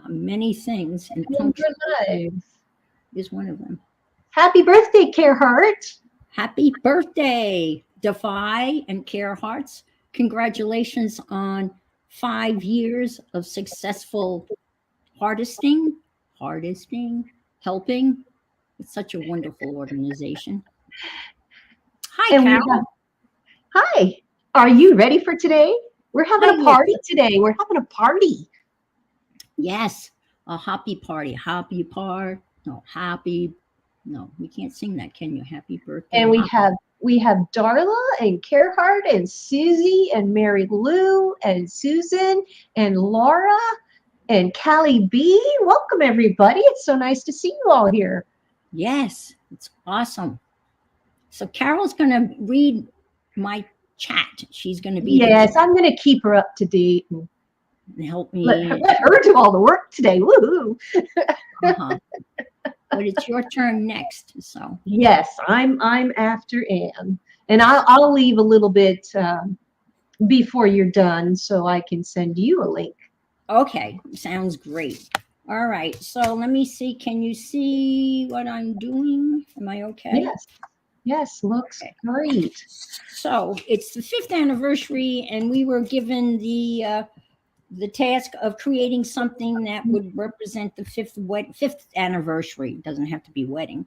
many things, and In your life. is one of them. Happy birthday, Care Hart. Happy birthday, Defy and Care Hearts. Congratulations on 5 years of successful harvesting, helping. It's such a wonderful organization. Hi, And we have, Carol. hi, are you ready for today? We're having Hi. a party today. We're having a party. Yes, a happy party. No, we can't sing that, can you? Happy birthday. And we have Darla and Gerhard and Susie and Mary Lou and Susan and Laura and Cali B. Welcome, everybody. It's so nice to see you all here. Yes, it's awesome. So Carol's going to read my chat. She's going to be Yes, I'm going to keep her up to date and help me. let her do all the work today. Woohoo! Uh-huh. But it's your turn next. So yes, I'm after Anne, and I'll leave a little bit before you're done so I can send you a link. okay, sounds great. All right, so let me see. Can you see what I'm doing? Am I okay? Yes, looks great. So it's the 5th anniversary, and we were given the task of creating something that would represent the fifth anniversary. It doesn't have to be wedding.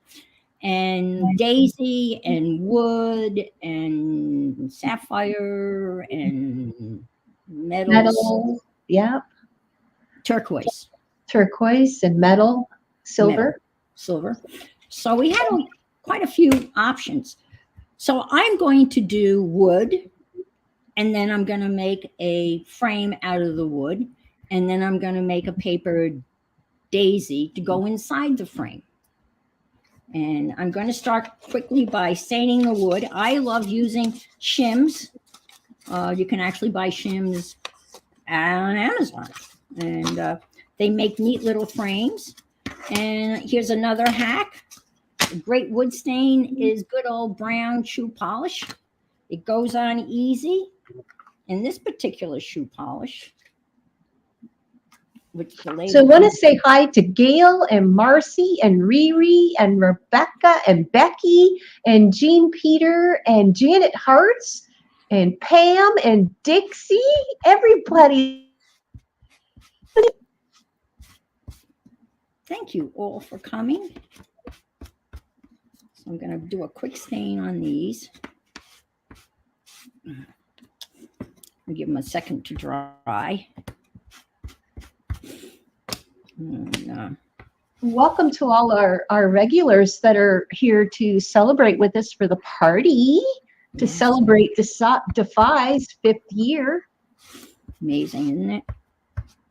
And daisy and wood and sapphire and Metal, yeah. turquoise. Turquoise and metal, silver. Silver. So we had quite a few options. So I'm going to do wood, and then I'm going to make a frame out of the wood, and then I'm going to make a paper daisy to go inside the frame. And I'm going to start quickly by staining the wood. I love using shims. You can actually buy shims on Amazon, and they make neat little frames. And here's another hack. A great wood stain is good old brown shoe polish. It goes on easy. And this particular shoe polish, which the lady. So I want to say hi to Gail and Marcy and Riri and Rebecca and Becky and Jean Peter and Janet Hartz and Pam and Dixie. Everybody. Thank you all for coming. So I'm going to do a quick stain on these. I'll give them a second to dry. And, welcome to all our regulars that are here to celebrate with us for the party, to celebrate Defy's 5th year. Amazing, isn't it?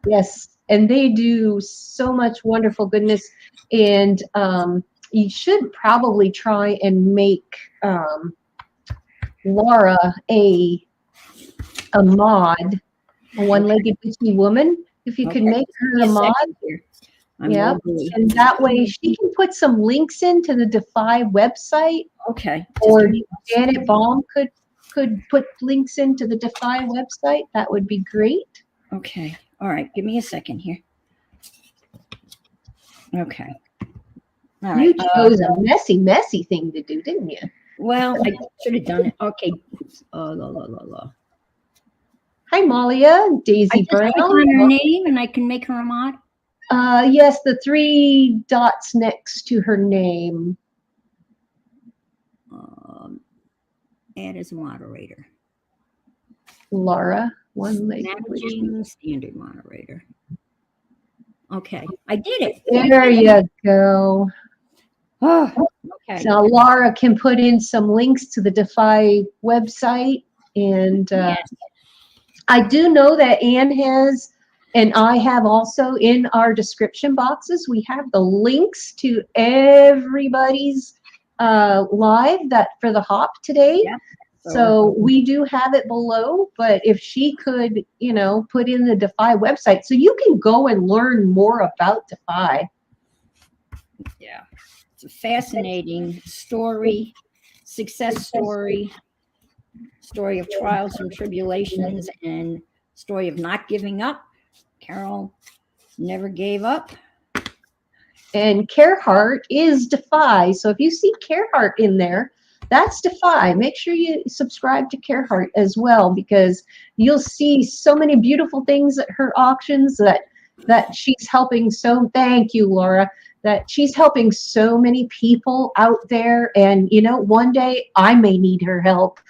Yes, and they do so much wonderful goodness. And you should probably try and make Laura a mod, a one-legged witchy woman. If you can make her a mod, yeah, and that way she can put some links into the Defy website. Okay. Or Janet Baum could put links into the Defy website. That would be great. Okay. All right. Give me a second here. Okay. All right. You chose a messy thing to do, didn't you? Well, I should have done it. Okay. Hi, Malia, Daisy Brown. I on her name, and I can make her a mod. Yes, the 3 dots next to her name. Add as a moderator. Laura, one-legged managing standard moderator. Okay, I did it. There you go. Oh, okay. So Laura can put in some links to the Defy website, and yes. I do know that Anne has, and I have also in our description boxes, we have the links to everybody's live that for the hop today. Yep. So we do have it below, but if she could, put in the Defy website so you can go and learn more about Defy. Yeah. It's a fascinating story, success story of trials and tribulations, and story of not giving up. Carol Never gave up. And Carhartt is Defy. So if you see Carhartt in there, that's Defy. Make sure you subscribe to Carhartt as well, because you'll see so many beautiful things at her auctions that she's helping. So thank you, Laura, that she's helping so many people out there. And you know, one day I may need her help.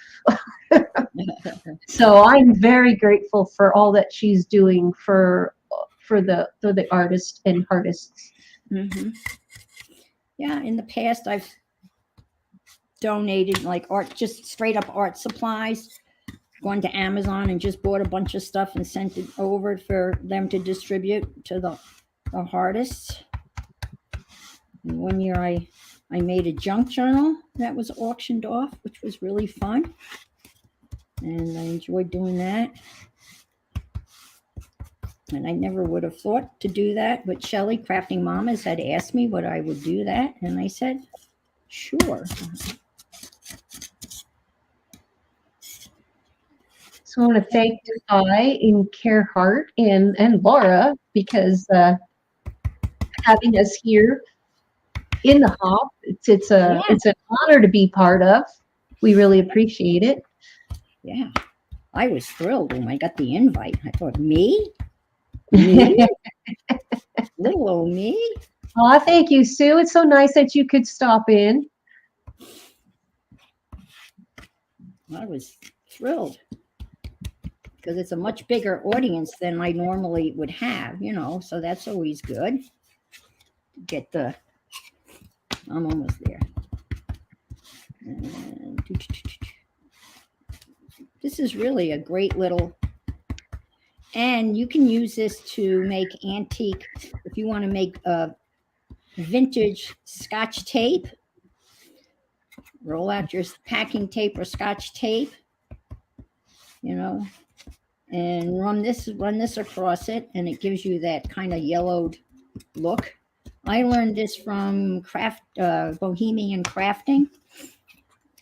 So I'm very grateful for all that she's doing for the artists and artists. Mm-hmm. Yeah, in the past I've donated like art, just straight up art supplies, gone to Amazon and just bought a bunch of stuff and sent it over for them to distribute to the artists. And one year I made a junk journal that was auctioned off, which was really fun. And I enjoyed doing that. And I never would have thought to do that, but Shelley, Crafting Mamas, had asked me would I would do that. And I said, sure. So I want to thank Defy and Carhartt and Laura, because having us here in the hop, it's an honor to be part of. We really appreciate it. Yeah, I was thrilled when I got the invite. I thought, me? Me? Little old me? Oh, thank you, Sue. It's so nice that you could stop in. I was thrilled because it's a much bigger audience than I normally would have, you know, so that's always good. I'm almost there. And this is really a great little, and you can use this to make antique, if you want to make a vintage Scotch tape, roll out your packing tape or Scotch tape, you know, and run this across it, and it gives you that kind of yellowed look. I learned this from Bohemian Crafting,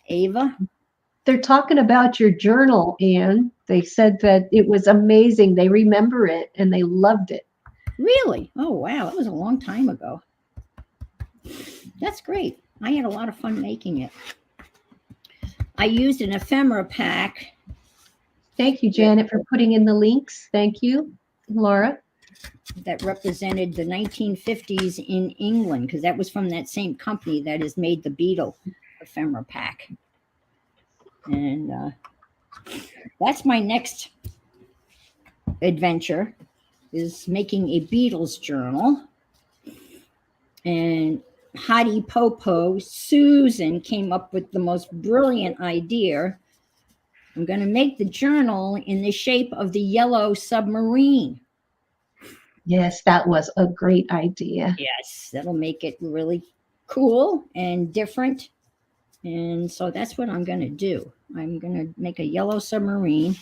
Ava. They're talking about your journal, Anne. They said that it was amazing. They remember it and they loved it. Really? Oh, wow. That was a long time ago. That's great. I had a lot of fun making it. I used an ephemera pack. Thank you, Janet, for putting in the links. Thank you, Laura. That represented the 1950s in England, because that was from that same company that has made the Beetle ephemera pack. And that's my next adventure, is making a Beatles journal. And Hottie Popo Susan came up with the most brilliant idea. I'm going to make the journal in the shape of the yellow submarine. Yes, that was a great idea. Yes, that'll make it really cool and different. And so that's what I'm going to do. I'm going to make a yellow submarine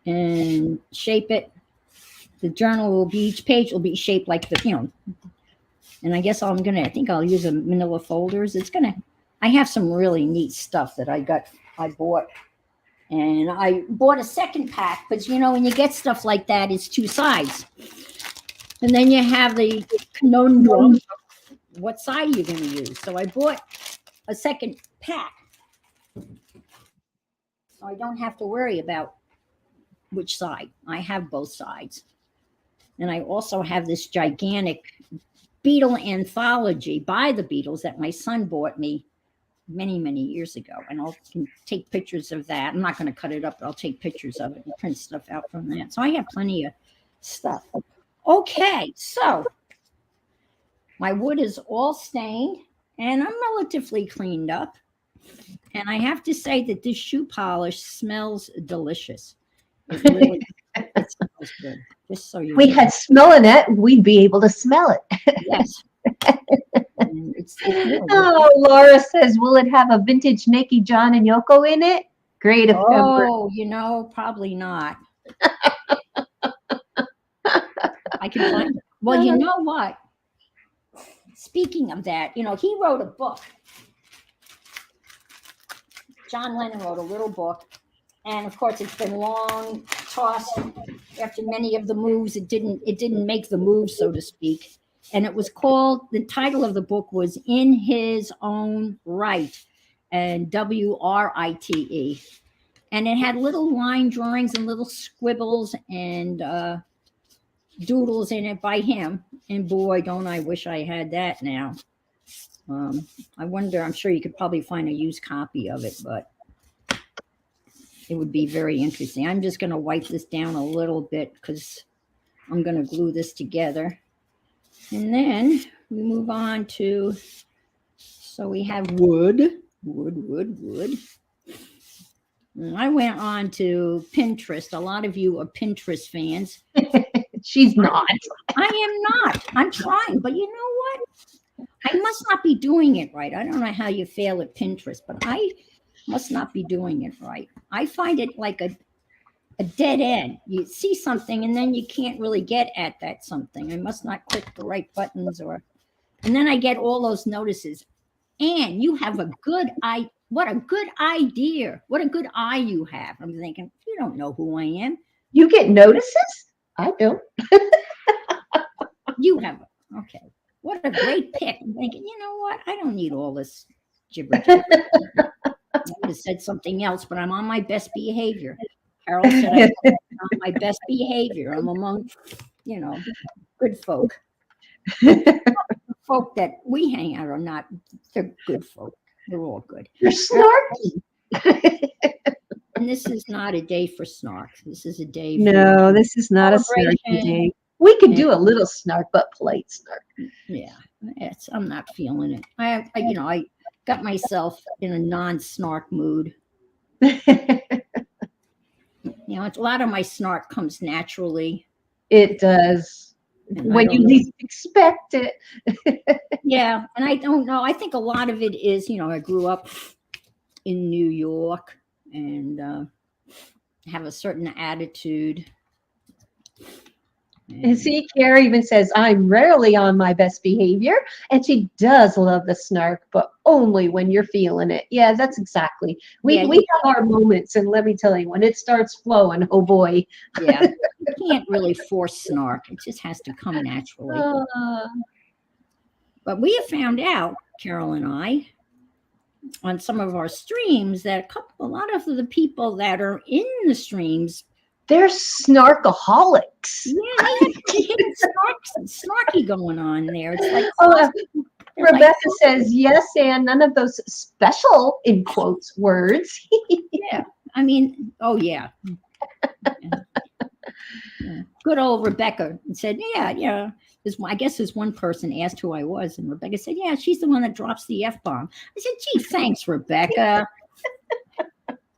and shape it. The journal will be, each page will be shaped like the, you know, and I guess I think I'll use a manila folders. I have some really neat stuff that I bought. And I bought a second pack, but you know, when you get stuff like that, it's two sides. And then you have the conundrum, what side are you going to use? So I bought a second pack, so I don't have to worry about which side. I have both sides. And I also have this gigantic Beatle anthology by the Beatles that my son bought me many, many years ago. And I can take pictures of that. I'm not going to cut it up, but I'll take pictures of it and print stuff out from that. So I have plenty of stuff. Okay, so my wood is all stained and I'm relatively cleaned up. And I have to say that this shoe polish smells delicious. It really it smells good. Just so you we know. had smelling it, we'd be able to smell it. Yes. It's really Oh, Laura says, will it have a vintage Nicky, John, and Yoko in it? Great ephemera. Oh, you know, probably not. I can find it. Well, you know what? Speaking of that, you know, he wrote a book. John Lennon wrote a little book. And of course, it's been long tossed after many of the moves. It didn't make the move, so to speak. And it was called, the title of the book was In His Own Right, and WRITE. And it had little line drawings and little squibbles and doodles in it by him. And boy, don't I wish I had that now. I wonder, I'm sure you could probably find a used copy of it, but it would be very interesting. I'm just going to wipe this down a little bit because I'm going to glue this together. And then we move on to, so we have wood. And I went on to Pinterest. A lot of you are Pinterest fans. She's not. I am not. I'm trying, but you know what? I must not be doing it right. I don't know how you fail at Pinterest, but I must not be doing it right. I find it like a dead end. You see something and then you can't really get at that something. I must not click the right buttons and then I get all those notices. And you have a good eye. What a good idea. What a good eye you have. I'm thinking, you don't know who I am. You get notices? I don't. You have. Okay. What a great pick. I'm thinking, you know what? I don't need all this gibberish. I would have said something else, but I'm on my best behavior. Carol said I'm on my best behavior. I'm among, good folk. The folk that we hang out are not, they're good folk. They're all good. You're snarky. And this is not a day for snark. This is a day No, this is not a snarky day. We could do a little snark, but polite snark. Yeah, I'm not feeling it. I got myself in a non-snark mood. A lot of my snark comes naturally. It does. When you least expect it. Yeah, and I don't know. I think a lot of it is, I grew up in New York and have a certain attitude. And see, Carrie even says, I'm rarely on my best behavior. And she does love the snark, but only when you're feeling it. Yeah, that's exactly. We have our moments. And let me tell you, when it starts flowing, oh boy. Yeah, you can't really force snark. It just has to come naturally. But we have found out, Carol and I, on some of our streams, that a lot of the people that are in the streams, they're snarkaholics. Yeah, they have hidden snarky going on there. It's like, Rebecca says, yes, and none of those special, in quotes, words. Yeah, I mean, oh, yeah. Good old Rebecca said, yeah. I guess there's one person asked who I was, and Rebecca said, yeah, she's the one that drops the F-bomb. I said, gee, thanks, Rebecca.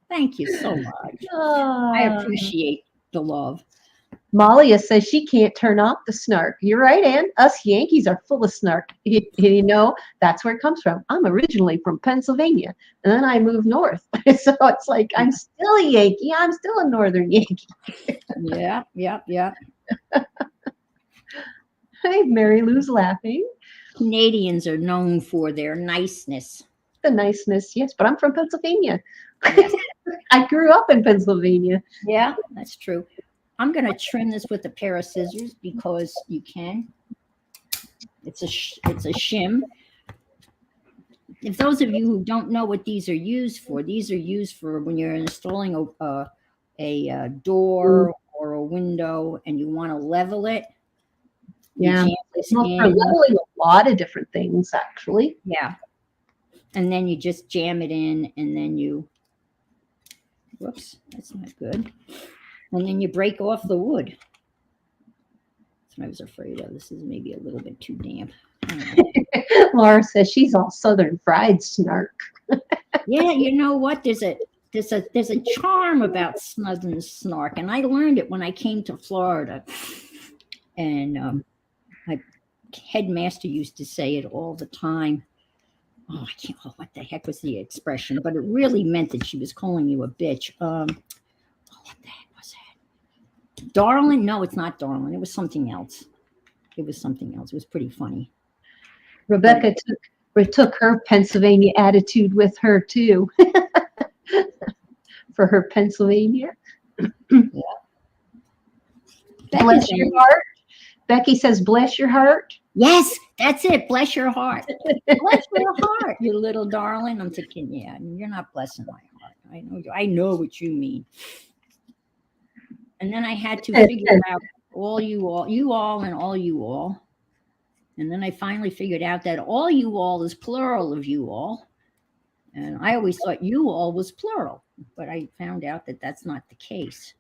Thank you so much. I appreciate the love. Malia says she can't turn off the snark. You're right, Ann. Us Yankees are full of snark. That's where it comes from. I'm originally from Pennsylvania, and then I moved north. So it's like I'm still a Yankee. I'm still a northern Yankee. Yeah. Hey, Mary Lou's laughing. Canadians are known for their niceness. The niceness, yes, but I'm from Pennsylvania. Yes. I grew up in Pennsylvania. Yeah, that's true. I'm going to trim this with a pair of scissors because you can. It's a shim. If those of you who don't know what these are used for when you're installing a door or a window and you want to level it. Yeah, for leveling a lot of different things, actually. Yeah. And then you just jam it in, and then whoops, that's not good. And then you break off the wood. That's what I was afraid of. This is maybe a little bit too damp. Laura says she's all Southern fried snark. Yeah, you know what? There's a charm about Southern snark, and I learned it when I came to Florida. And my headmaster used to say it all the time. Oh, I can't. Oh, what the heck was the expression? But it really meant that she was calling you a bitch. What the heck was that? Darling? No, it's not darling. It was something else. It was pretty funny. Rebecca took her Pennsylvania attitude with her too. For her Pennsylvania. Yeah. Bless your heart. Becky says, bless your heart. Yes, that's it. Bless your heart. Bless your heart, you little darling. I'm thinking, yeah, you're not blessing my heart. I know what you mean. And then I had to figure out you all, and all you all. And then I finally figured out that all you all is plural of you all. And I always thought you all was plural, but I found out that that's not the case.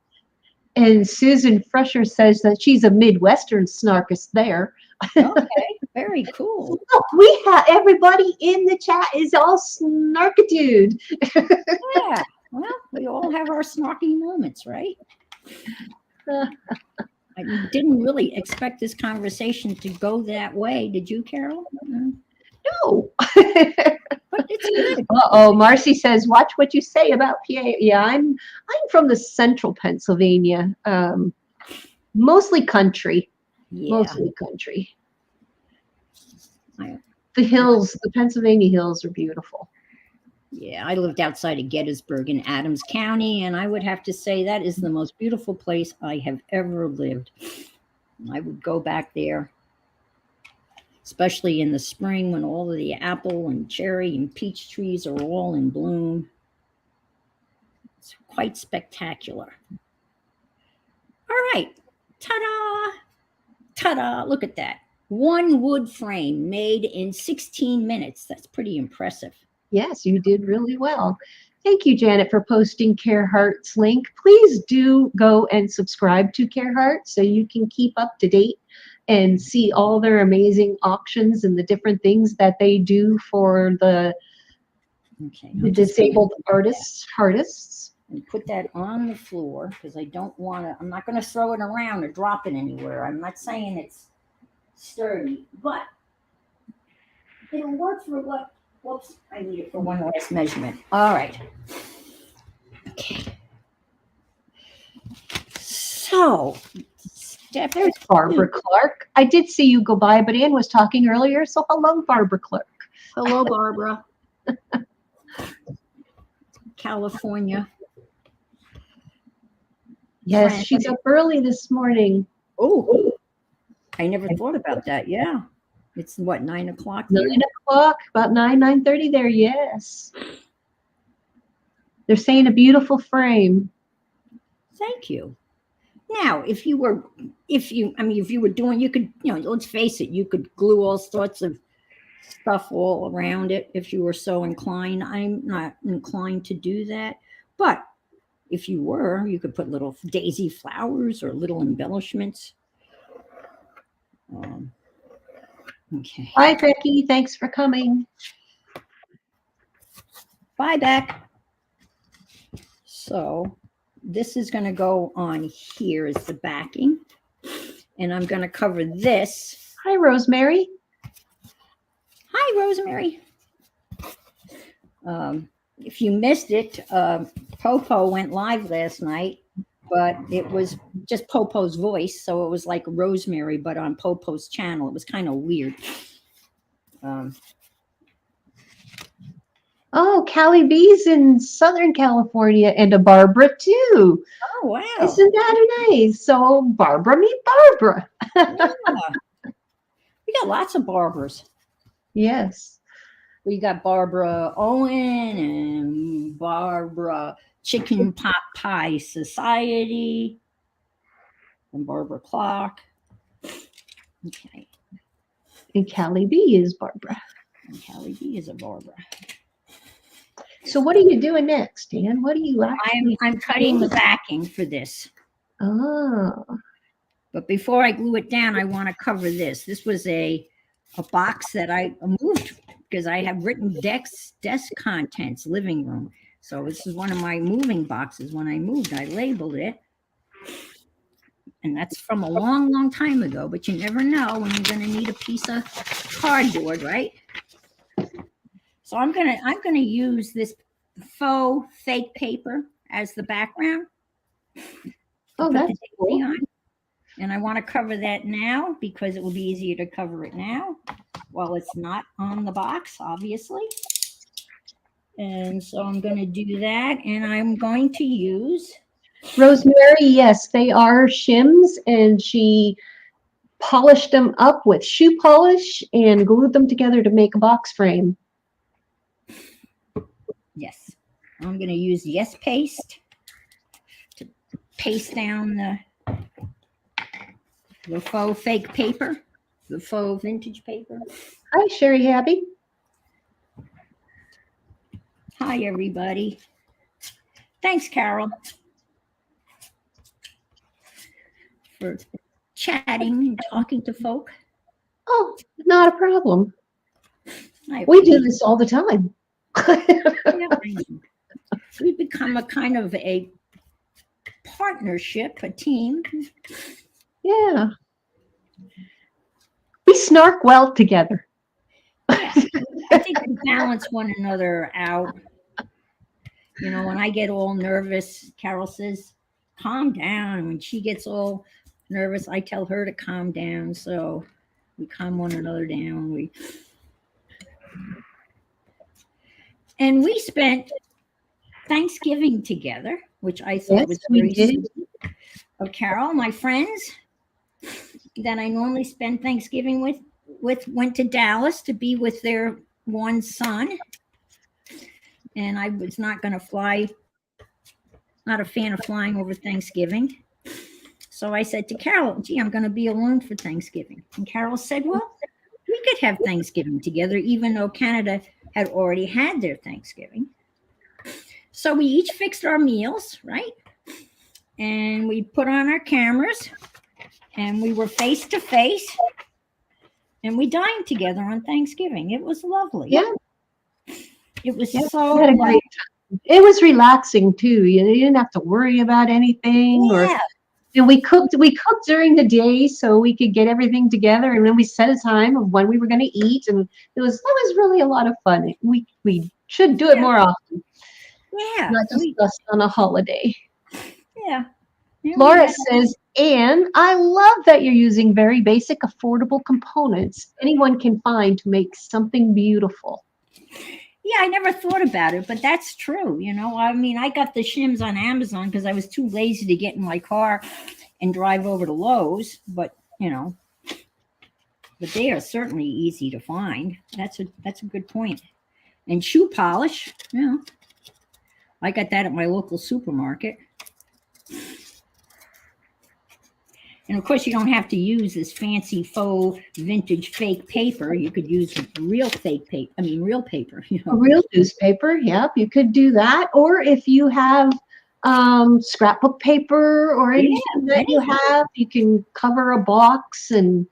And Susan Fresher says that she's a Midwestern snarkist there. Okay, very cool. Look, we have everybody in the chat is all snarkitude. Yeah, well, we all have our snarky moments, right? I didn't really expect this conversation to go that way. Did you, Carol? No. But it's good. Uh-oh, Marcy says, watch what you say about PA. Yeah, I'm from the central Pennsylvania. Mostly country. Yeah. Mostly country. The hills, the Pennsylvania hills are beautiful. Yeah, I lived outside of Gettysburg in Adams County, and I would have to say that is the most beautiful place I have ever lived. I would go back there, especially in the spring when all of the apple and cherry and peach trees are all in bloom. It's quite spectacular. All right, ta-da! Ta-da, look at that. One wood frame made in 16 minutes. That's pretty impressive. Yes, you did really well. Thank you, Janet, for posting Carhart's link. Please do go and subscribe to Carhart so you can keep up to date and see all their amazing auctions and the different things that they do for the disabled artists. And put that on the floor because I don't want to, I'm not going to throw it around or drop it anywhere. I'm not saying it's sturdy, but it'll work for what. Whoops, I need it for one last measurement. All right. Okay. So, there's Barbara Clark. I did see you go by, but Ann was talking earlier, so hello, Barbara Clark. Hello, Barbara. California. Yes, she's up early this morning. Oh, I never thought about that. Yeah. It's what, 9 o'clock? 9 o'clock, about 9:30 there, yes. They're saying a beautiful frame. Thank you. Now, if you were doing, you could, let's face it, you could glue all sorts of stuff all around it if you were so inclined. I'm not inclined to do that. But if you were, you could put little daisy flowers or little embellishments. Okay. Hi, Becky. Thanks for coming. Bye, Beck. So this is going to go on here as the backing. And I'm going to cover this. Hi, Rosemary. Hi, Rosemary. If you missed it, Popo went live last night, but it was just Popo's voice. So it was like Rosemary, but on Popo's channel. It was kind of weird. Oh, Cali B's in Southern California and a Barbara too. Oh, wow. Isn't that nice? So Barbara meet Barbara. Yeah. We got lots of Barbaras. Yes. We got Barbara Owen and Barbara Chicken Pot Pie Society and Barbara Clark. Okay. And Cali B is Barbara. And Cali B is a Barbara. So what are you doing next, Dan? What are you actually I'm cutting the backing for this. Oh. But before I glue it down, I want to cover this. This was a box that I moved because I have written desk contents, living room. So this is one of my moving boxes. When I moved, I labeled it. And that's from a long, long time ago, but you never know when you're going to need a piece of cardboard, right? So I'm gonna use this faux fake paper as the background. Oh, that's cool. And I want to cover that now because it will be easier to cover it now while it's not on the box, obviously. And so I'm going to do that, and I'm going to use Rosemary, yes, they are shims, and she polished them up with shoe polish and glued them together to make a box frame. Yes. I'm going to use Yes Paste to paste down the faux fake paper, the faux vintage paper. Hi, Sherry Happy. Hi, everybody. Thanks, Carol, for chatting and talking to folk. Oh, not a problem. I We do appreciate this all the time. it. We've become a kind of a partnership, a team. Yeah. We snark well together. Yeah, I think we balance one another out. You know, when I get all nervous, Carol says, calm down. When she gets all nervous, I tell her to calm down. So we calm one another down. And we spent Thanksgiving together, which I thought Yes, was we very did. sweet of Carol. My friends that I normally spend Thanksgiving with went to Dallas to be with their one son. And I was not going to fly, not a fan of flying over Thanksgiving. So I said to Carol, gee, I'm going to be alone for Thanksgiving. And Carol said, well, we could have Thanksgiving together, even though Canada had already had their Thanksgiving. So we each fixed our meals, right? And we put on our cameras and we were face to face and we dined together on Thanksgiving. It was lovely. Yeah. It was Yeah, so we had a great time. It was relaxing too. You didn't have to worry about anything, yeah. and we cooked during the day so we could get everything together, and then we set a time of when we were going to eat, and that was really a lot of fun. We should do it more often, Yeah. not just us on a holiday. Yeah. Yeah, Laura says, Anne, I love that you're using very basic, affordable components anyone can find to make something beautiful. Yeah, I never thought about it, but that's true. You know, I mean, I got the shims on Amazon because I was too lazy to get in my car and drive over to Lowe's. But but they are certainly easy to find. That's a good point. And shoe polish, I got that at my local supermarket. And of course, you don't have to use this fancy faux vintage fake paper. You could use real fake paper. I mean, real paper. A real newspaper, yep, you could do that. Or if you have scrapbook paper or anything that you have, you can cover a box and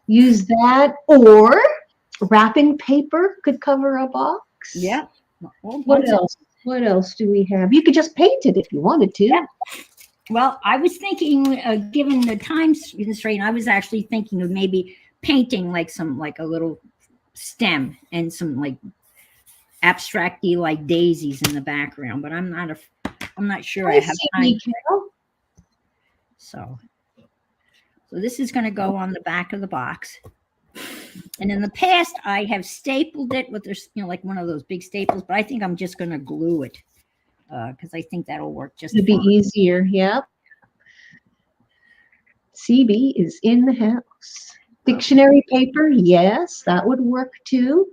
use that. Or wrapping paper could cover a box. Yeah. What else? What else do we have? You could just paint it if you wanted to. Yeah. Well, I was thinking, given the time constraint, I was actually thinking of maybe painting like a little stem and some like abstracty like daisies in the background. But I'm not sure I have time. So this is going to go on the back of the box. And in the past, I have stapled it with like one of those big staples, but I think I'm just going to glue it because I think that'll work just to be easier. Yep. CB is in the house. Dictionary paper, yes, that would work too.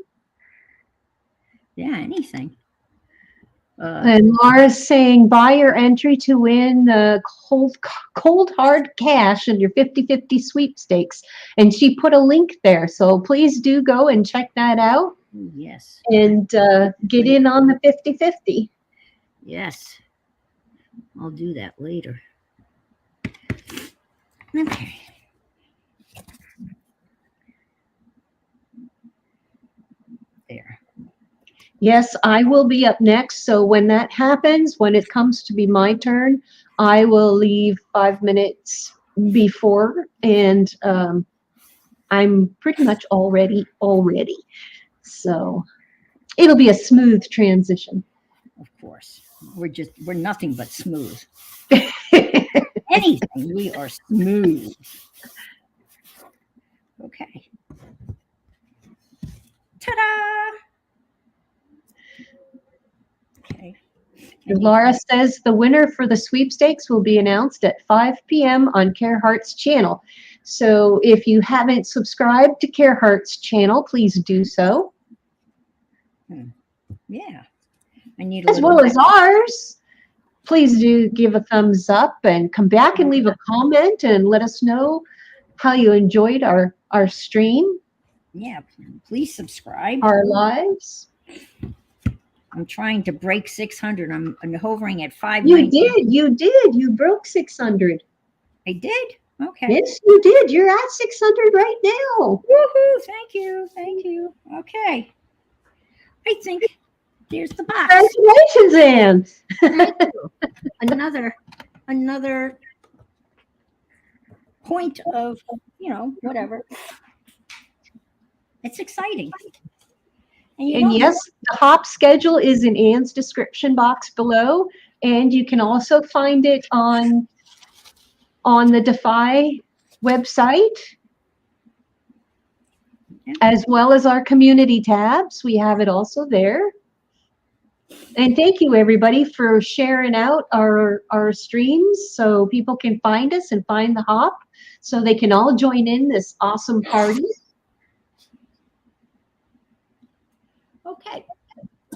Yeah, anything. And Laura's saying, buy your entry to win the cold hard cash in your 50-50 sweepstakes. And she put a link there. So please do go and check that out. Yes. And get in on the 50-50. Yes. I'll do that later. Okay. There. Yes, I will be up next. So when that happens, when it comes to be my turn, I will leave 5 minutes before, and I'm pretty much already. So it'll be a smooth transition. Of course. We're nothing but smooth. Anything, we are smooth. Okay. Ta-da! Okay. Laura says the winner for the sweepstakes will be announced at 5 p.m. on Hart's channel. So if you haven't subscribed to Hart's channel, please do so. Yeah. I need a as well as ours. Please do give a thumbs up and come back and leave a comment and let us know how you enjoyed our stream. Yeah, please subscribe. Our lives. I'm trying to break 600. I'm hovering at 590. You did. You broke 600. I did? Okay. Yes, you did. You're at 600 right now. Woohoo! Thank you. Thank you. Okay. I think there's the box. Congratulations, Ann. Another point of, whatever. It's exciting. And yes, the hop schedule is in Ann's description box below, and you can also find it on the Defy website, as well as our community tabs. We have it also there. And thank you, everybody, for sharing out our streams so people can find us and find the hop so they can all join in this awesome party. Okay.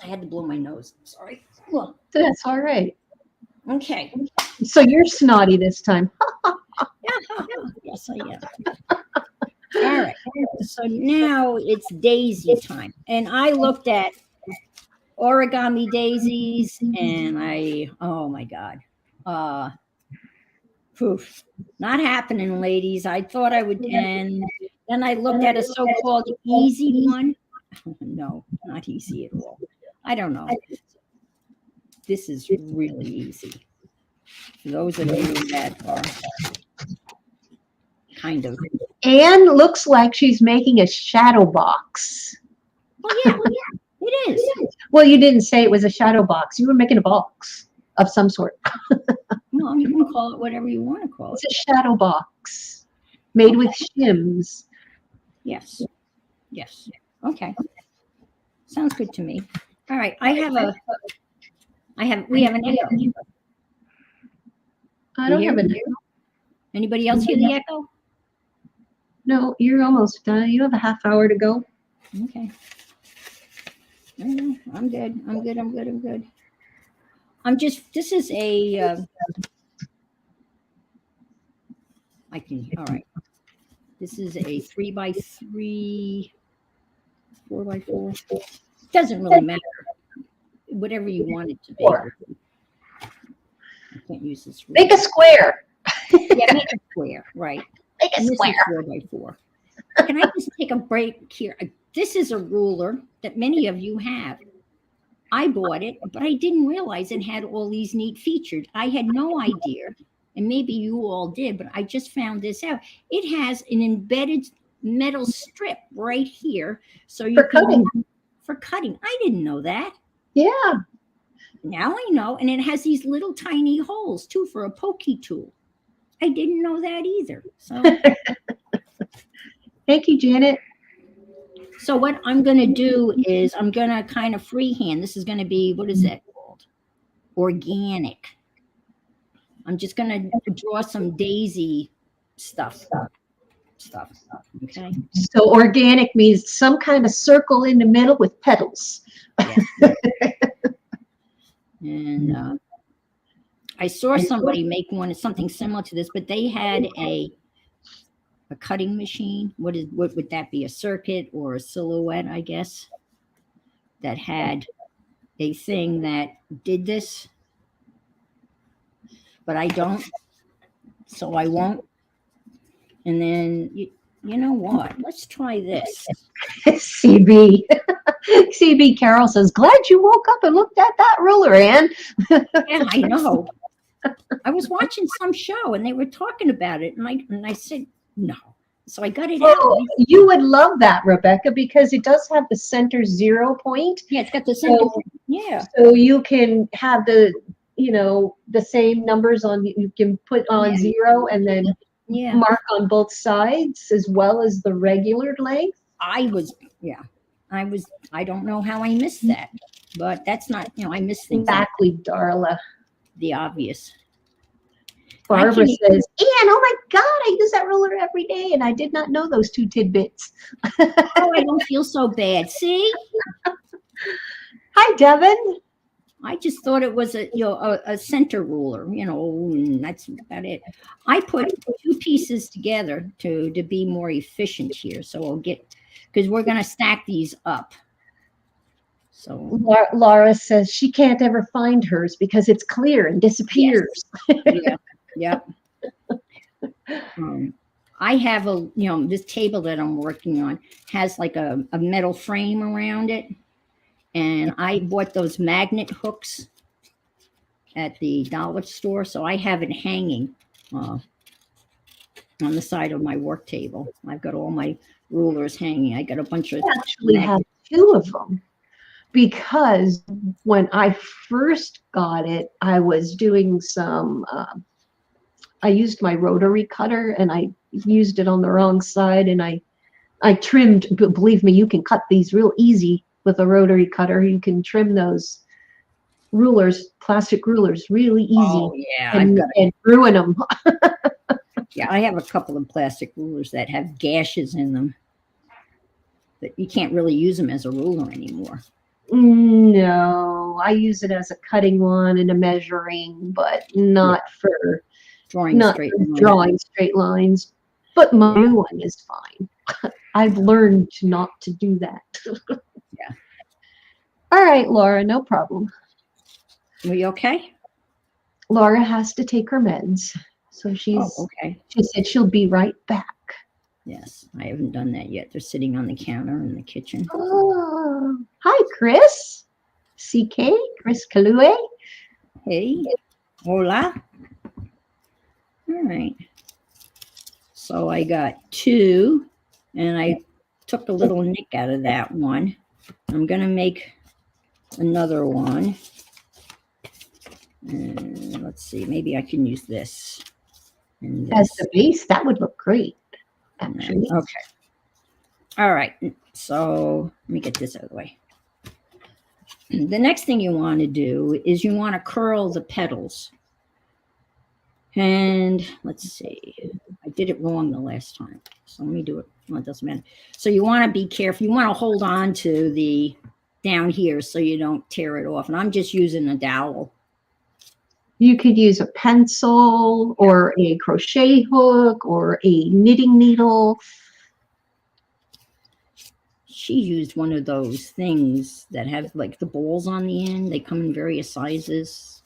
I had to blow my nose. Sorry. Well, that's all right. Okay. So you're snotty this time. Yes, I am. All right. So now it's daisy time. And I looked at origami daisies and oh my God. Poof. Not happening, ladies. I thought I would. And then I looked at a so-called easy one. No, not easy at all. I don't know. This is really easy. For those of you that are kind of. Anne looks like she's making a shadow box. Oh, yeah, it is. Well, you didn't say it was a shadow box. You were making a box of some sort. Well, you can call it whatever you want to call it. It's a shadow box made with shims. Yes. Yes. Okay. Sounds good to me. All right. We have an echo. I don't have an echo. Anybody else hear the echo? No, you're almost done. You have a half hour to go. Okay. I'm good. This is a, all right. This is a 3x3, 4x4. Doesn't really matter. Whatever you want it to be. I can't use this. Make a square. Yeah, make a square, right. Make a square. 4x4. Can I just take a break here? This is a ruler that many of you have. I bought it, but I didn't realize it had all these neat features. I had no idea, and maybe you all did, but I just found this out. It has an embedded metal strip right here. So you for cutting. I didn't know that. Yeah. Now I know. And it has these little tiny holes too for a pokey tool. I didn't know that either. So thank you, Janet. So what I'm going to do is I'm going to kind of freehand. This is going to be, what is that called? Organic. I'm just going to draw some daisy stuff. Okay. So organic means some kind of circle in the middle with petals. Yeah. And I saw somebody make something similar to this, but they had a cutting machine. What would that be? A circuit or a silhouette, I guess, that had a thing that did this, but I don't, so I won't. And then you know what? Let's try this. CB. CB Carol says, glad you woke up and looked at that ruler, Ann. Yeah, I know. I was watching some show and they were talking about it, and I said no. So I got it out. You would love that, Rebecca, because it does have the center 0 point. Yeah, it's got the center. Yeah. So you can have the same numbers on. You can put on 0 and then mark on both sides as well as the regular length. I don't know how I missed that. but that's not, I miss things like Exactly, Darla. the obvious. Barbara can't says, Anne, oh my God, I use that ruler every day, and I did not know those 2 tidbits. Oh, I don't feel so bad. See? Hi, Devin. I just thought it was a center ruler, and that's about it. I put 2 pieces together to be more efficient here. So I'll because we're going to stack these up. So Laura says she can't ever find hers because it's clear and disappears. Yes. Yeah. I have this table that I'm working on has like a metal frame around it. And I bought those magnet hooks at the dollar store. So I have it hanging on the side of my work table. I've got all my rulers hanging. I got a bunch of. I actually have 2 of them because when I first got it, I was doing some, I used my rotary cutter and I used it on the wrong side and I trimmed, but believe me, you can cut these real easy with a rotary cutter. You can trim those rulers, plastic rulers, really easy. Oh, yeah. And ruin them. Yeah, I have a couple of plastic rulers that have gashes in them. But you can't really use them as a ruler anymore. No, I use it as a cutting one and a measuring, but not for drawing straight lines. But my new one is fine. I've learned not to do that. Yeah. All right, Laura, no problem. Are you okay? Laura has to take her meds. So okay. She said she'll be right back. Yes, I haven't done that yet. They're sitting on the counter in the kitchen. Oh, hi, Chris. CK, Chris Kalue. Hey, hola. All right. So I got 2, and I took a little nick out of that one. I'm going to make another one. And let's see, maybe I can use this. As the base, that would look great, actually. Okay. All right. So let me get this out of the way. The next thing you want to do is you want to curl the petals. And let's see, I did it wrong the last time. So let me do it. Well, it doesn't matter. So you want to be careful. You want to hold on to the down here so you don't tear it off. And I'm just using a dowel. You could use a pencil or a crochet hook or a knitting needle. She used one of those things that have like the balls on the end. They come in various sizes.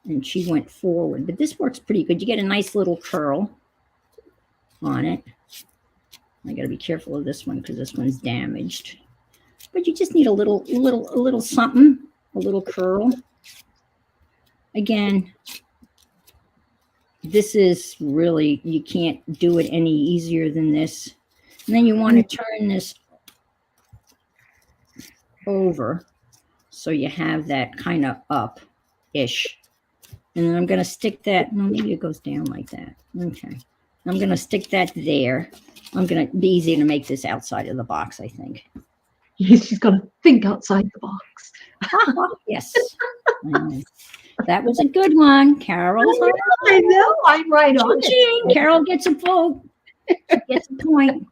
And she went forward. But this works pretty good. You get a nice little curl on it. I got to be careful of this one because this one's damaged. But you just need a little something, a little curl. Again, this is really, you can't do it any easier than this. And then you want to turn this over so you have that kind of up-ish. And then I'm going to stick that, well, maybe it goes down like that. Okay. I'm going to stick that there. I'm going to be easy to make this outside of the box, I think. She's going to think outside the box. Yes. That was a good one, Carol. I know. I'm right on it. Carol gets a vote. Gets a point.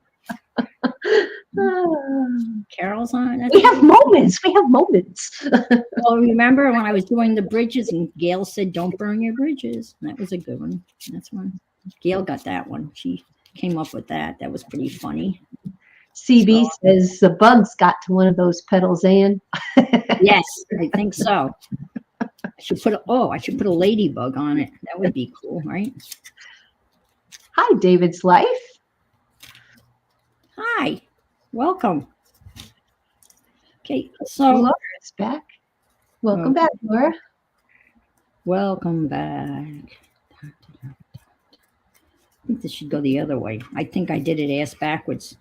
Carol's on it. We have moments. Well, remember when I was doing the bridges and Gail said, don't burn your bridges. That was a good one. That's one. Gail got that one. She came up with that. That was pretty funny. CB says the bugs got to one of those petals, Anne. Yes, I think so. I should put a ladybug on it. That would be cool, right? Hi, David's Life. Hi, welcome. Okay, so Laura's back. Welcome back, Laura. Welcome back. I think this should go the other way. I think I did it ass backwards.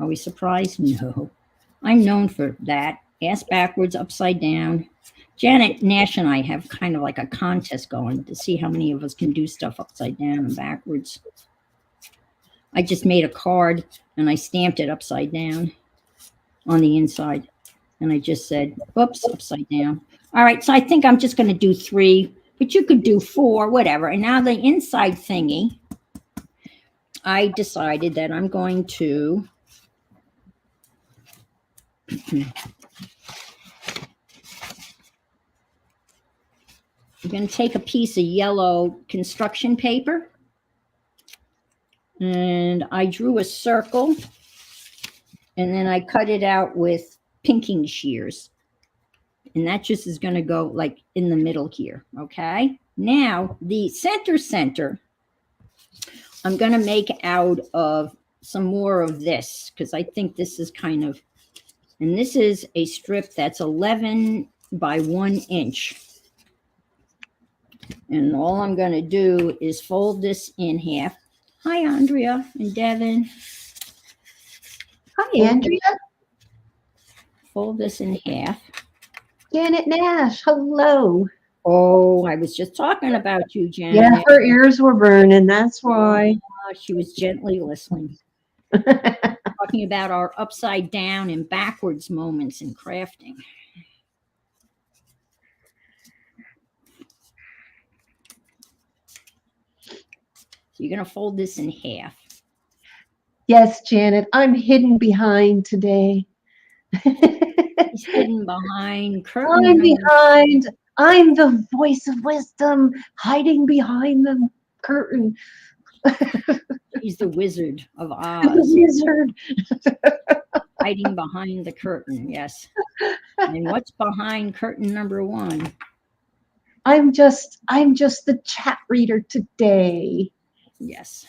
Are we surprised? No. I'm known for that. Ass backwards, upside down. Janet Nash and I have kind of like a contest going to see how many of us can do stuff upside down and backwards. I just made a card and I stamped it upside down on the inside. And I just said, whoops, upside down. All right, so I think I'm just going to do 3, but you could do 4, whatever. And now the inside thingy, I decided that I'm going to I'm going to take a piece of yellow construction paper, and I drew a circle, and then I cut it out with pinking shears. And that just is going to go like in the middle here, okay? Now, the center, I'm going to make out of some more of this, because I think this is kind of, and this is a strip that's 11 by 1 inch. And all I'm going to do is fold this in half. Hi, Andrea and Devin. Hi, Andrea. Fold this in half. Janet Nash, hello. Oh, I was just talking about you, Janet. Yeah, her ears were burning, that's why. She was gently listening. Talking about our upside down and backwards moments in crafting. So you're going to fold this in half. Yes, Janet, I'm hidden behind today. He's hidden behind curtain. I'm behind. I'm the voice of wisdom hiding behind the curtain. He's the Wizard of Oz. The wizard. Hiding behind the curtain, yes. And what's behind curtain number 1? I'm just the chat reader today. Yes.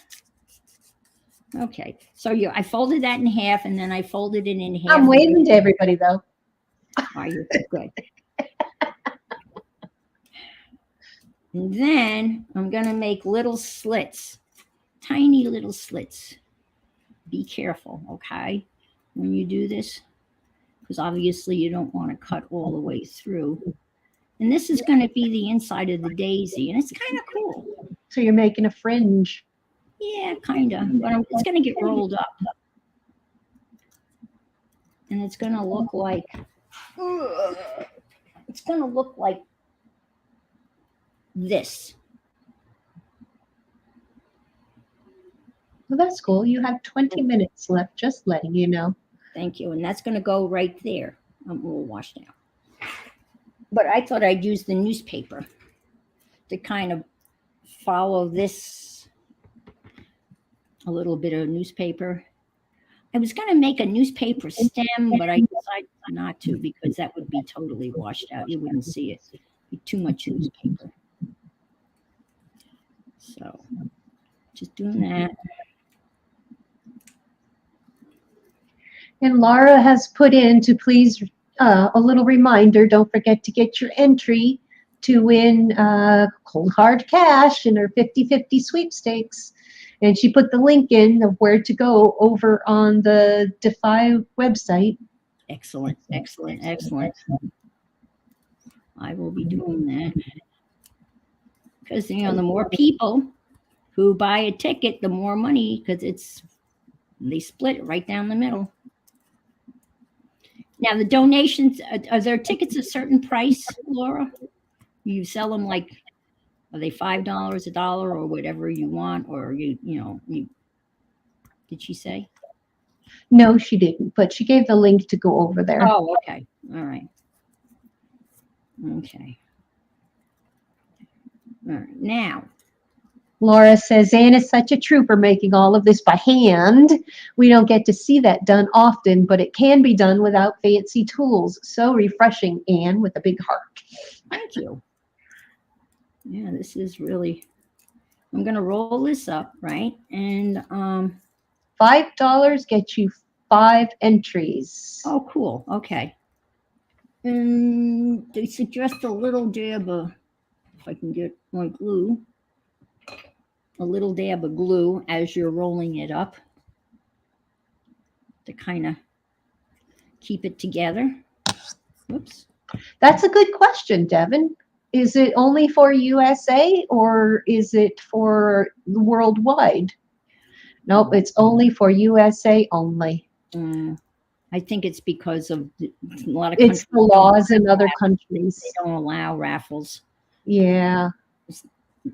Okay. So I folded that in half, and then I folded it in half. I'm waving to everybody though. Are you good? And then I'm going to make little slits, tiny little slits. Be careful, okay, when you do this, because obviously you don't want to cut all the way through. And this is going to be the inside of the daisy, and it's kind of cool. So you're making a fringe. Yeah, kind of, but it's going to get rolled up. And it's going to look like, this. Well, that's cool. You have 20 minutes left, just letting you know. Thank you. And that's going to go right there. I'm a little washed out. But I thought I'd use the newspaper to kind of follow this, a little bit of newspaper. I was going to make a newspaper stem, but I decided not to, because that would be totally washed out. You wouldn't see it. It'd be too much newspaper. So just doing that. And Laura has put in to please a little reminder, don't forget to get your entry to win cold hard cash in her 50-50 sweepstakes. And she put the link in of where to go over on the Defy website. Excellent, excellent, excellent. I will be doing that. Because, the more people who buy a ticket, the more money, because they split it right down the middle. Now, the donations, are there tickets a certain price, Laura? You sell them like, are they $5, $1, or whatever you want, or did she say? No, she didn't, but she gave the link to go over there. Oh, okay. All right. Okay. All right. Now, Laura says, Anne is such a trooper making all of this by hand. We don't get to see that done often, but it can be done without fancy tools. So refreshing, Anne, with a big heart. Thank you. Yeah, this is really, I'm going to roll this up, right? And $5 gets you 5 entries. oh, cool. Okay. And they suggest a little dab of, if I can get my glue, a little dab of glue as you're rolling it up to kind of keep it together. Whoops. That's a good question, Devin. Is it only for USA or is it for worldwide? Nope, it's only for USA only. I think it's because of a lot of It's countries the laws in other countries. they don't allow raffles Yeah.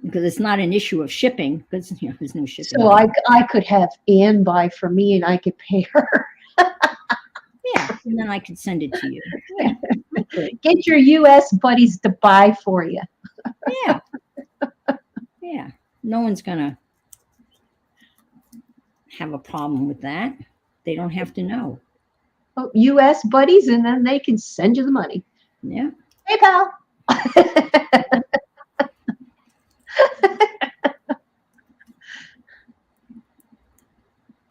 because it's not an issue of shipping because there's no shipping. So I could have Anne buy for me and I could pay her. Yeah, and then I could send it to you. Yeah, I could. Get your US buddies to buy for you. Yeah, yeah. No one's gonna have a problem with that. They don't have to know. Oh, US buddies, and then they can send you the money. Yeah. Hey, pal.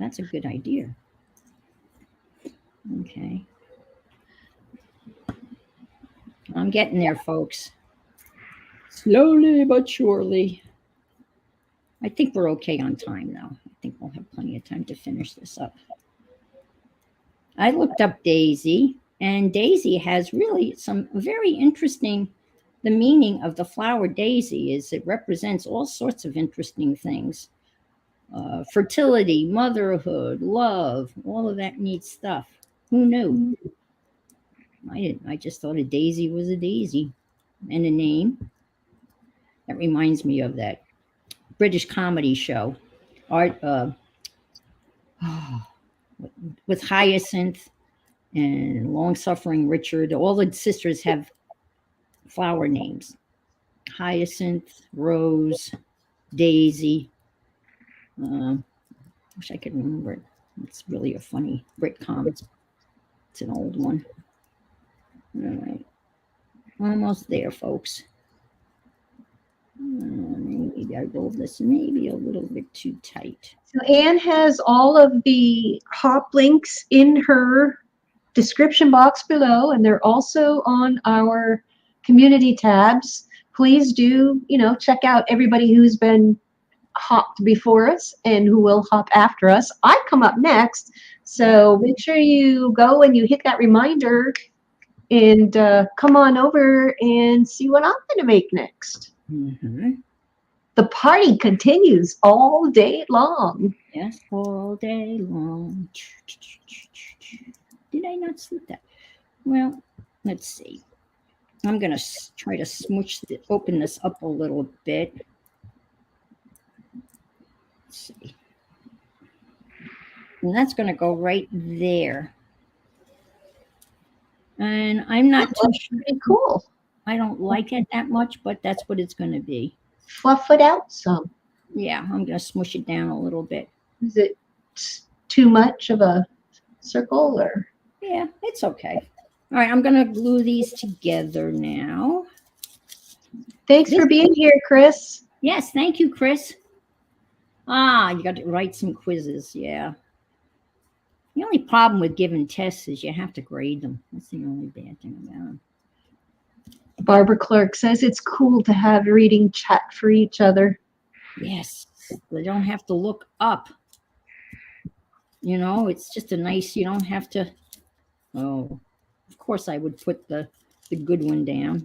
That's a good idea. Okay. I'm getting there, folks. Slowly but surely. I think we're okay on time, though. I think we'll have plenty of time to finish this up. I looked up Daisy, and Daisy has really some very interesting. The meaning of the flower daisy is it represents all sorts of interesting things. Fertility, motherhood, love, all of that neat stuff. Who knew? I didn't. I just thought a daisy was a daisy and a name. That reminds me of that British comedy show, Art with Hyacinth and Long Suffering Richard. All the sisters have flower names: Hyacinth, Rose, Daisy. Wish I could remember it. It's really a funny Britcom. It's an old one. All right. Almost there, folks. Maybe I rolled this maybe a little bit too tight. So Anne has all of the hop links in her description box below, and they're also on our community tabs. Please do, check out everybody who's been hopped before us and who will hop after us. I come up next, so make sure you go and you hit that reminder and come on over and see what I'm going to make next. Mm-hmm. The party continues all day long. Yes, all day long. Did I not sleep that? Well, let's see. I'm going to try to open this up a little bit. Let's see. And that's going to go right there. And I'm not too sure. Pretty cool. I don't like it that much, but that's what it's going to be. Fluff it out some. Yeah, I'm going to smush it down a little bit. Is it too much of a circle or? Yeah, it's okay. All right, I'm going to glue these together now. Thanks for being here, Chris. Yes, thank you, Chris. You got to write some quizzes. Yeah. The only problem with giving tests is you have to grade them. That's the only bad thing about them. Barbara Clark says it's cool to have reading chat for each other. Yes, they don't have to look up. It's just a nice, you don't have to. Oh, of course I would put the good one down.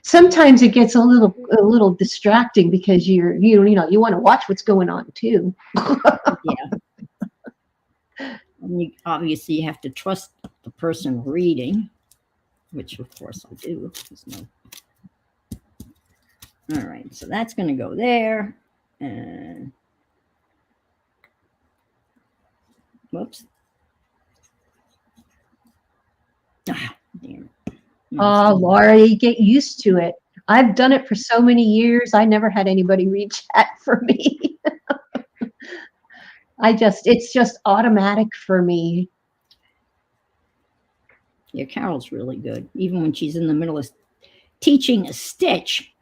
Sometimes it gets a little distracting because you want to watch what's going on too. Yeah. Obviously, you have to trust the person reading, which of course I do. All right, so that's going to go there. And whoops. Damn it. Oh, Laura, you get used to it. I've done it for so many years. I never had anybody read chat for me. It's just automatic for me. Yeah, Carol's really good. Even when she's in the middle of teaching a stitch,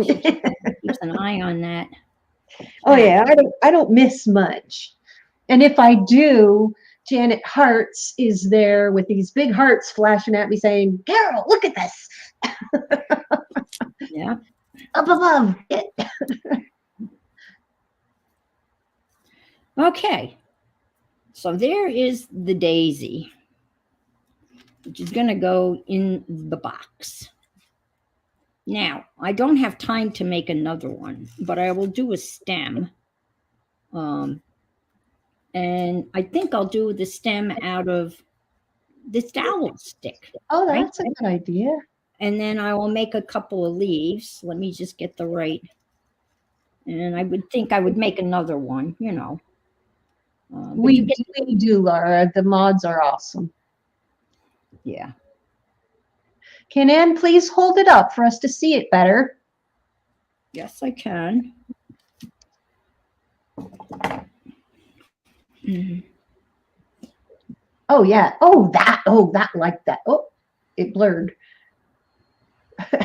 she keeps an eye on that. Oh yeah, I don't miss much. And if I do, Janet Hart's is there with these big hearts flashing at me saying, Carol, look at this. Yeah. Up above. Okay. So there is the daisy, which is going to go in the box. Now, I don't have time to make another one, but I will do a stem. And I think I'll do the stem out of this dowel stick. Oh, right? that's a good idea. And then I will make a couple of leaves. Let me just get the right. And I would think I would make another one, you know. But you get, We do, Laura. The mods are awesome. yeah. Can Ann please hold it up for us to see it better? Yes, I can. Mhm. Oh yeah. Oh that like that. Oh, it blurred. Is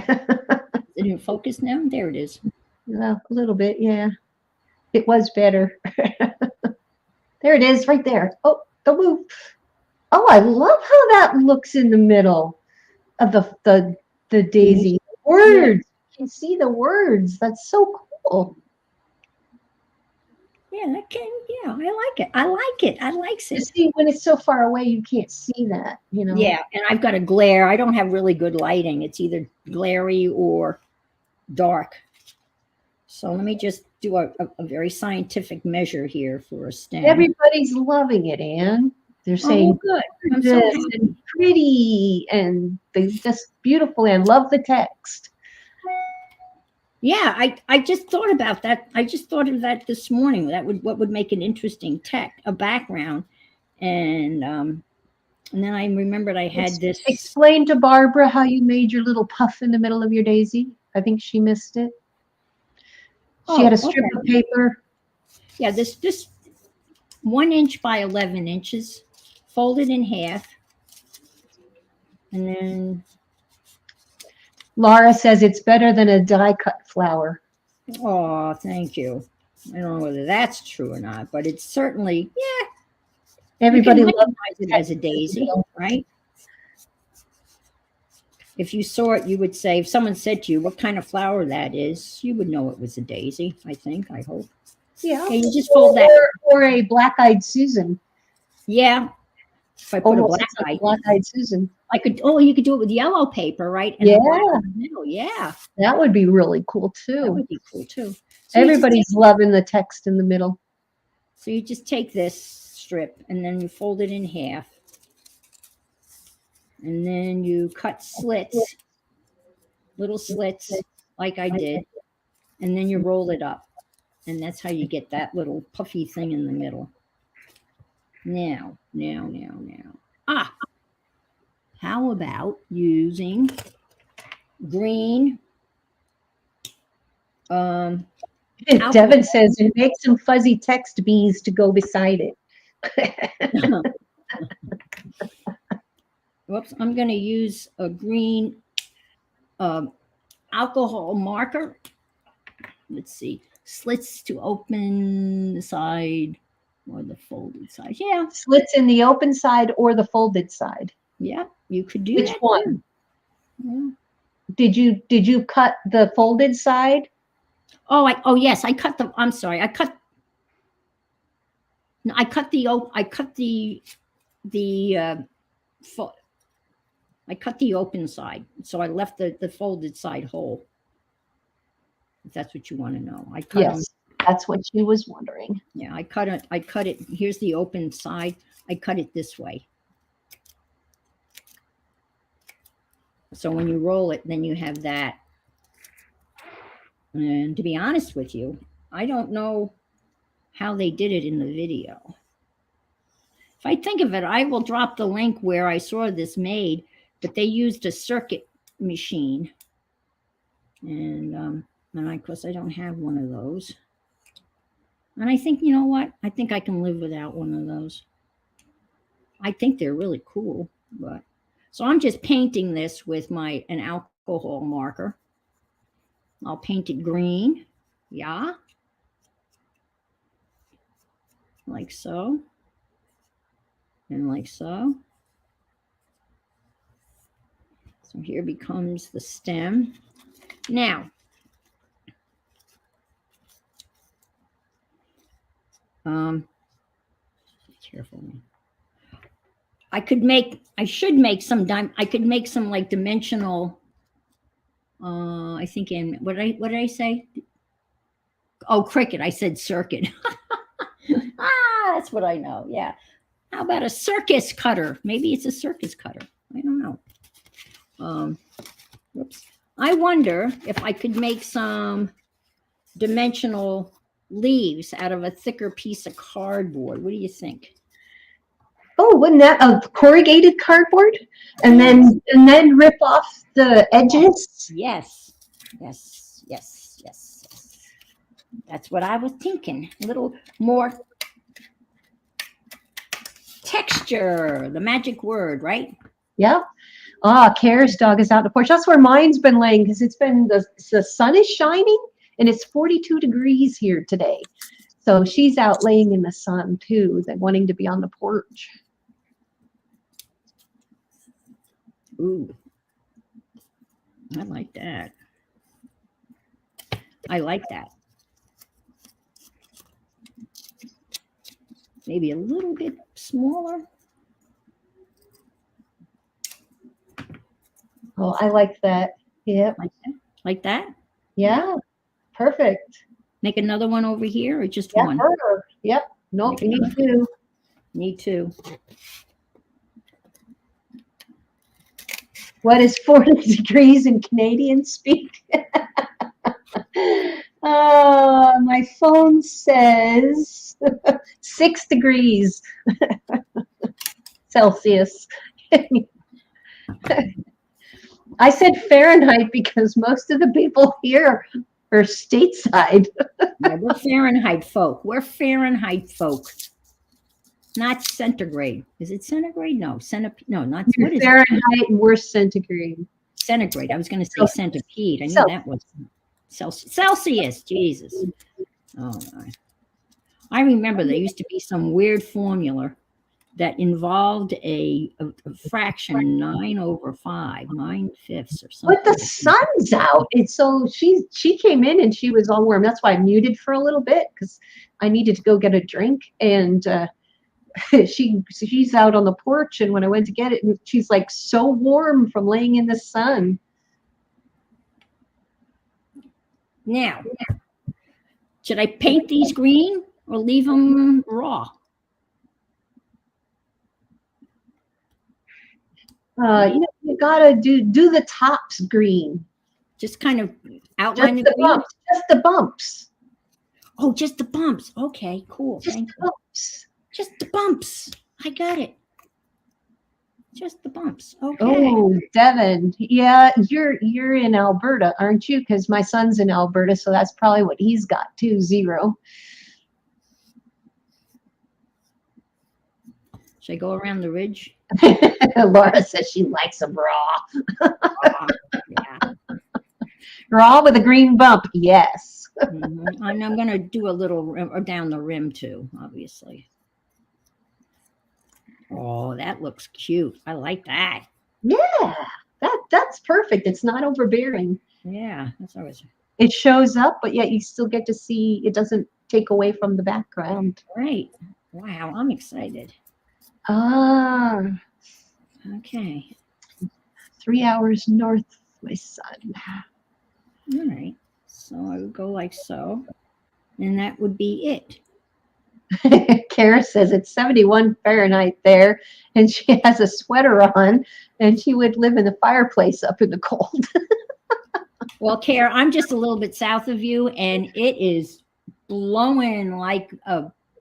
it in focus now? There it is. A little bit, yeah. It was better. There it is, right there. Oh, don't move. Oh, I love how that looks in the middle of the daisy. Words. You can see the words. That's so cool. Yeah, that can. Yeah, I like it. I like it. I likes You it. see, when it's so far away, you can't see that, you know. Yeah, and I've got a glare. I don't have really good lighting. It's either glary or dark. So let me just do a very scientific measure here for a stem. Everybody's loving it, Anne. They're saying, oh, good. I'm so this happy. and pretty, and they just beautiful, and love the text. Yeah, I just thought about that. I just thought of that this morning. What would make an interesting a background, and then I remembered I had this. Explain to Barbara how you made your little puff in the middle of your daisy. I think she missed it. She had a strip of paper. Yeah, this 1 inch by 11 inches, folded in half, and then. Laura says it's better than a die cut flower. Oh, thank you. I don't know whether that's true or not, but it's certainly, yeah. Everybody loves it as a daisy, right? If you saw it, you would say, if someone said to you what kind of flower that is, you would know it was a daisy, I think, I hope. Yeah. Okay, you just fold that. Or a black-eyed Susan. Yeah. If I put Almost a black-eyed Susan. You could do it with yellow paper, right? And yeah. Yeah. That would be really cool too. That would be cool too. So everybody's loving the text in the middle. So you just take this strip and then you fold it in half. And then you cut slits, little slits like I did. And then you roll it up. And that's how you get that little puffy thing in the middle. Now. How about using green? Devin says, and make some fuzzy text bees to go beside it. Whoops, I'm going to use a green alcohol marker. Let's see, slits to open the side or the folded side. Yeah, slits in the open side or the folded side. Yeah, you could do Which that. one? Yeah. Did you cut the folded side? Oh yes, I cut the. I'm sorry, I cut the I cut the open side, so I left the folded side whole. If that's what you want to know, I cut yes, that's what she was wondering. Yeah, I cut it. Here's the open side. I cut it this way. So when you roll it, then you have that. And to be honest with you, I don't know how they did it in the video. If I think of it, I will drop the link where I saw this made, but they used a circuit machine. And of course, I don't have one of those. And I think, you know what? I think I can live without one of those. I think they're really cool, but so I'm just painting this with an alcohol marker. I'll paint it green. Yeah. Like so. And like so. So here becomes the stem. Now, careful. I should make some like dimensional, I think what did I say? Oh, cricket. I said circuit. That's what I know. Yeah. How about a circus cutter? Maybe it's a circus cutter. I don't know. Whoops. I wonder if I could make some dimensional leaves out of a thicker piece of cardboard. What do you think? Oh, wouldn't that a corrugated cardboard? And then rip off the edges? Yes. Yes. Yes. Yes. Yes. That's what I was thinking. A little more texture, the magic word, right? Yep. Kara's dog is out on the porch. That's where mine's been laying because it's been the sun is shining and it's 42 degrees here today. So she's out laying in the sun too, wanting to be on the porch. Ooh, I like that. I like that. Maybe a little bit smaller. Oh, I like that. Yep. Like that? Yeah. Perfect. Make another one over here or just Yeah, one? her. Yep. Nope, you need two. Need two. What is 40 degrees in Canadian speak? My phone says 6 degrees Celsius. I said Fahrenheit because most of the people here are stateside. Yeah, we're Fahrenheit folk. We're Fahrenheit folk. Not centigrade. Is it centigrade? No, no, not You're what is Fahrenheit and we're centigrade. Centigrade. I was going to say centipede. I knew that was Celsius. Jesus. Oh my. I remember there used to be some weird formula that involved a fraction 9/5, 9/5 or something. But the sun's out. It's so she came in and she was all warm. That's why I muted for a little bit because I needed to go get a drink. And she's out on the porch. And when I went to get it, she's like so warm from laying in the sun. Now, should I paint these green or leave them raw? You gotta do the tops green. Just kind of outline just the green? bumps. Just the bumps. Oh, just the bumps. Okay, cool. Just Thank the you. bumps. Just the bumps. I got it. Just the bumps. Okay. Oh, Devin. Yeah, you're in Alberta, aren't you? Because my son's in Alberta, so that's probably what he's got too, 0. Should I go around the ridge? Laura says she likes them raw. Yeah. Raw with a green bump, yes. Mm-hmm. And I'm going to do a little rim, or down the rim too, obviously. Oh, that looks cute. I like that. Yeah, that's perfect. It's not overbearing. Yeah, that's always It shows up, but yet you still get to see. It doesn't take away from the background. right. Wow, I'm excited. Okay. 3 hours north of my son. All right. So I would go like so, and that would be it. Kara says it's 71 Fahrenheit there, and she has a sweater on, and she would live in the fireplace up in the cold. Well, Kara, I'm just a little bit south of you, and it is blowing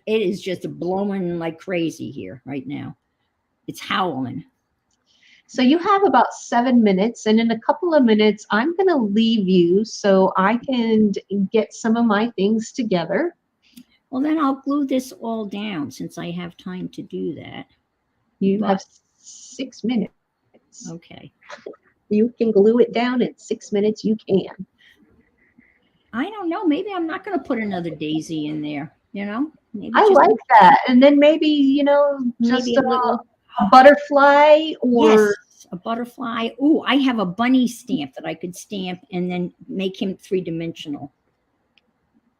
it is just blowing like crazy here right now. It's howling. So you have about 7 minutes, and in a couple of minutes, I'm going to leave you so I can get some of my things together. Well, then I'll glue this all down since I have time to do that. You have 6 minutes. Okay. You can glue it down in 6 minutes. You can. I don't know. Maybe I'm not going to put another daisy in there. Maybe I like that. And then maybe, just maybe a little butterfly or. Yes, a butterfly. Ooh, I have a bunny stamp that I could stamp and then make him 3-dimensional.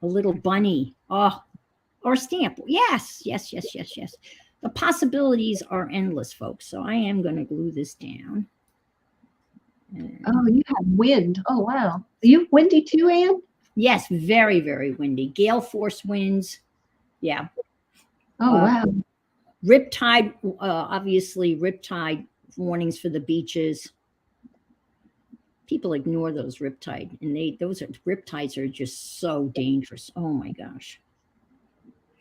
A little bunny. Oh, or stamp. Yes. The possibilities are endless, folks. So I am going to glue this down. Oh, you have wind. Oh, wow. Are you windy too, Anne? Yes, very, very windy. Gale force winds. Yeah. Oh, wow. Riptide, obviously, riptide warnings for the beaches. People ignore those riptide, and riptides are just so dangerous. Oh my gosh.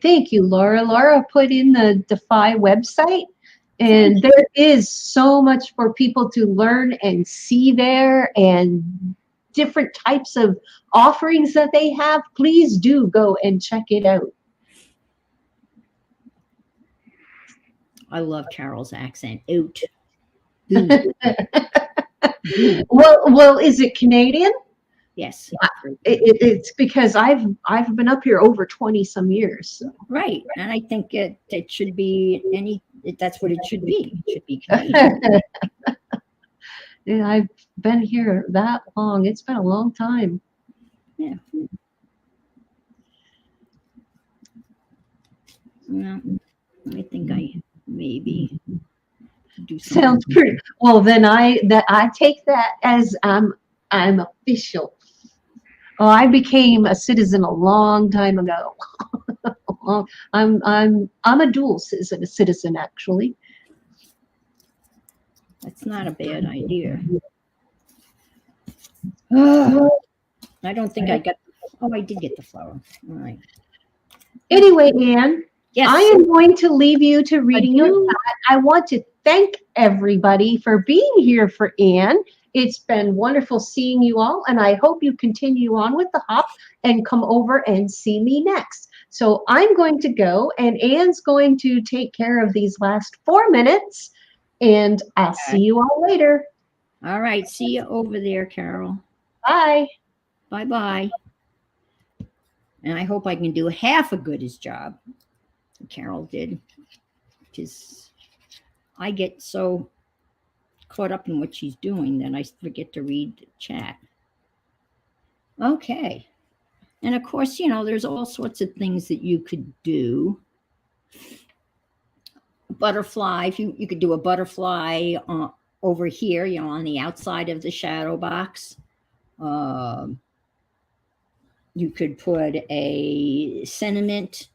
Thank you, Laura. Laura put in the Defy website, and there is so much for people to learn and see there, and different types of offerings that they have. Please do go and check it out. I love Carol's accent. Out. Well, is it Canadian? Yes. It's because I've been up here over 20 some years. So. Right, and I think it should be that's what it should be. It should be Canadian. Yeah, I've been here that long. It's been a long time. Yeah. No, I think I maybe do something. Sounds pretty well. Then I take that as I'm official. Oh, I became a citizen a long time ago. I'm a dual citizen actually. That's not a bad idea. I don't think I got. Oh, I did get the flower. All right. Anyway, Anne, yes, I am going to leave you to reading your chat. I want to thank everybody for being here for Anne. It's been wonderful seeing you all, and I hope you continue on with the hop and come over and see me next. So I'm going to go, and Anne's going to take care of these last 4 minutes, and I'll see you all later. All right. See you over there, Carol. Bye. Bye-bye. And I hope I can do half as good as job Carol did, because I get so caught up in what she's doing that I forget to read the chat. Okay. And of course, there's all sorts of things that you could do. Butterfly, if you could do a butterfly over here, on the outside of the shadow box. You could put a sentiment.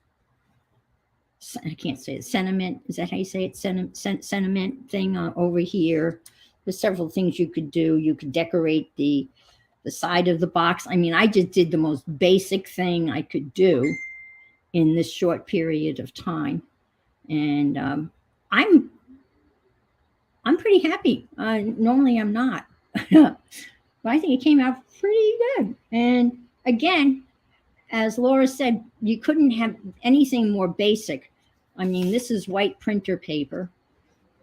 I can't say it. Sentiment. Is that how you say it? Sentiment thing over here. There's several things you could do. You could decorate the side of the box. I mean, I just did the most basic thing I could do in this short period of time, and I'm pretty happy. Normally, I'm not, but I think it came out pretty good. And again, as Laura said, you couldn't have anything more basic. I mean, this is white printer paper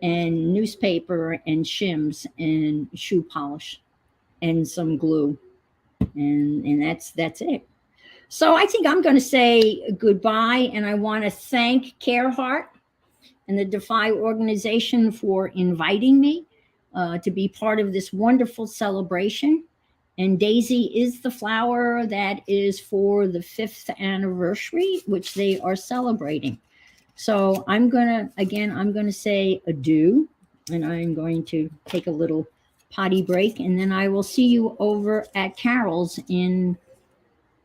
and newspaper and shims and shoe polish and some glue. And that's it. So I think I'm going to say goodbye. And I want to thank Hart and the Defy organization for inviting me to be part of this wonderful celebration. And Daisy is the flower that is for the 5th anniversary, which they are celebrating. So I'm going to say adieu, and I'm going to take a little potty break, and then I will see you over at Carol's in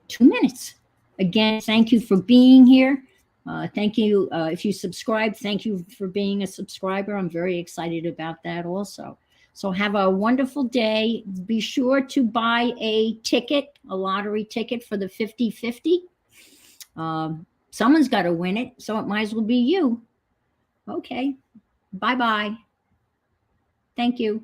2 minutes. Again, thank you for being here. Thank you. If you subscribe, thank you for being a subscriber. I'm very excited about that also. So have a wonderful day. Be sure to buy a lottery ticket for the 50/50. Someone's got to win it, so it might as well be you. Okay. Bye-bye. Thank you.